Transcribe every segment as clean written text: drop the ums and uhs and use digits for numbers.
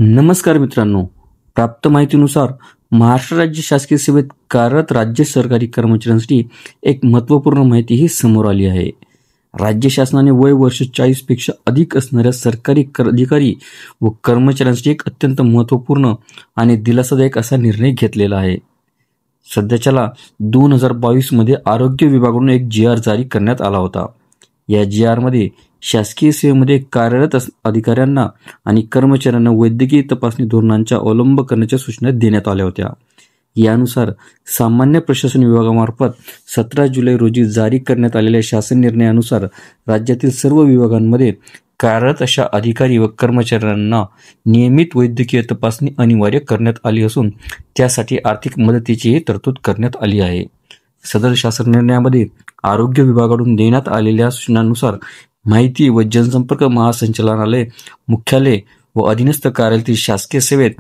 नमस्कार मित्रांनो, प्राप्त माहितीनुसार महाराष्ट्र राज्य शासकीय सेवेत कार्यरत राज्य सरकारी कर्मचाऱ्यांसाठी एक महत्त्वपूर्ण माहिती ही समोर आली आहे. राज्य शासनाने वय वर्ष 40 पेक्षा अधिक असणाऱ्या सरकारी अधिकारी व कर्मचाऱ्यांसाठी एक अत्यंत महत्त्वपूर्ण आणि दिलासादायक असा निर्णय घेतलेला आहे. सध्याच्याला 2022 मध्ये आरोग्य विभागाकडून एक GR जारी करण्यात आला होता. या GR मध्ये शासकीय सेवेमध्ये कार्यरत अधिकाऱ्यांना आणि कर्मचाऱ्यांना वैद्यकीय तपासणी धोरणांचा अवलंब करण्याच्या सूचना देण्यात आल्या होत्या. यानुसार सामान्य प्रशासन विभागामार्फत 17 जुलै रोजी जारी करण्यात आलेल्या शासन निर्णयानुसार राज्यातील सर्व विभागांमध्ये कार्यरत अशा अधिकारी व कर्मचाऱ्यांना नियमित वैद्यकीय तपासणी अनिवार्य करण्यात आली असून त्यासाठी आर्थिक मदतीचीही तरतूद करण्यात आली आहे. सदर शासन निर्णयामध्ये आरोग्य विभागाकडून देण्यात आलेल्या सूचनांनुसार माहिती व जनसंपर्क महासंचालनालय मुख्यालय व अधीनस्थ कार्यालयातील शासकीय सेवेत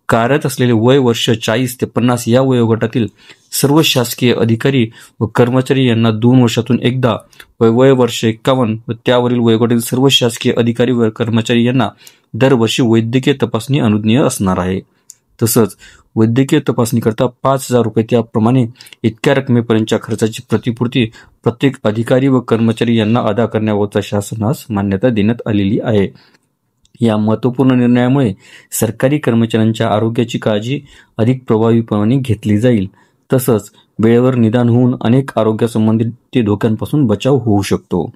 कार्यरत असलेले वय वर्ष 40 ते 50 या वयोगटातील सर्व शासकीय अधिकारी व कर्मचारी यांना 2 वर्षातून एकदा व वय वर्ष 51 व त्यावरील वयोगटातील सर्व शासकीय अधिकारी व कर्मचारी यांना दरवर्षी वैद्यकीय तपासणी अनुज्ञेय असणार आहे. तसंच वैद्यकीय तपासणीकरता 5,000 रुपये त्याप्रमाणे इतक्या रकमेपर्यंतच्या खर्चाची प्रतिपूर्ती प्रत्येक अधिकारी व कर्मचारी यांना अदा करण्याबाबतचा शासनास मान्यता देण्यात आलेली आहे. या महत्त्वपूर्ण निर्णयामुळे सरकारी कर्मचाऱ्यांच्या आरोग्याची काळजी अधिक प्रभावीपणे घेतली जाईल. तसंच वेळेवर निदान होऊन अनेक आरोग्यासंबंधित धोक्यांपासून बचाव होऊ शकतो.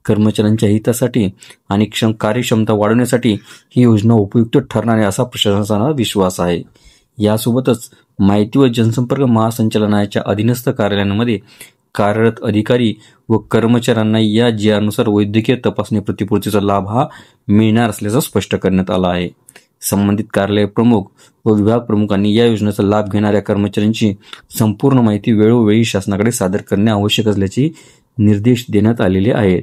कर्मचाऱ्यांच्या हितासाठी आणि कार्यक्षमता वाढवण्यासाठी ही योजना उपयुक्त ठरणार आहे असा प्रशासनाचा विश्वास आहे. यासोबतच माहिती व जनसंपर्क महासंचालनालयाच्या अधीनस्थ कार्यालयांमध्ये कार्यरत अधिकारी व कर्मचाऱ्यांना या GR नुसार वैद्यकीय तपासणी प्रतिपूर्तीचा लाभ हा मिळणार असल्याचं स्पष्ट करण्यात आलं आहे. संबंधित कार्यालय प्रमुख व विभाग प्रमुखांनी या योजनेचा लाभ घेणाऱ्या कर्मचाऱ्यांची संपूर्ण माहिती वेळोवेळी शासनाकडे सादर करणे आवश्यक असल्याचे निर्देश देण्यात आलेले आहेत.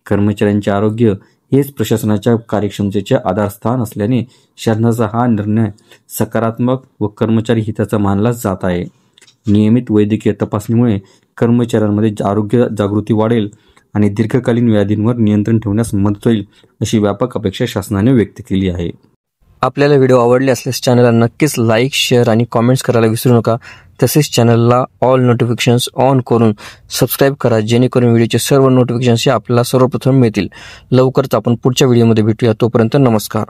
कर्मचाऱ्यांचे आरोग्य हेच प्रशासनाच्या कार्यक्षमतेचे आधारस्थान असल्याने शासनाचा हा निर्णय सकारात्मक व कर्मचारी हिताचा मानला जात आहे. नियमित वैद्यकीय तपासणीमुळे कर्मचाऱ्यांमध्ये आरोग्य जागृती वाढेल आणि दीर्घकालीन व्याधींवर नियंत्रण ठेवण्यास मदत होईल अशी व्यापक अपेक्षा शासनाने व्यक्त केली आहे. आपल्याला व्हिडिओ आवडले असल्यास चॅनलला नक्कीच लाईक, शेअर आणि कॉमेंट्स करायला विसरू नका. तसेच चॅनलला ऑल नोटिफिकेशन्स ऑन करून सबस्क्राईब करा, जेणेकरून व्हिडिओचे सर्व नोटिफिकेशन्स आपल्याला सर्वप्रथम मिळतील. लवकरच आपण पुढच्या व्हिडिओमध्ये भेटूया. तोपर्यंत नमस्कार.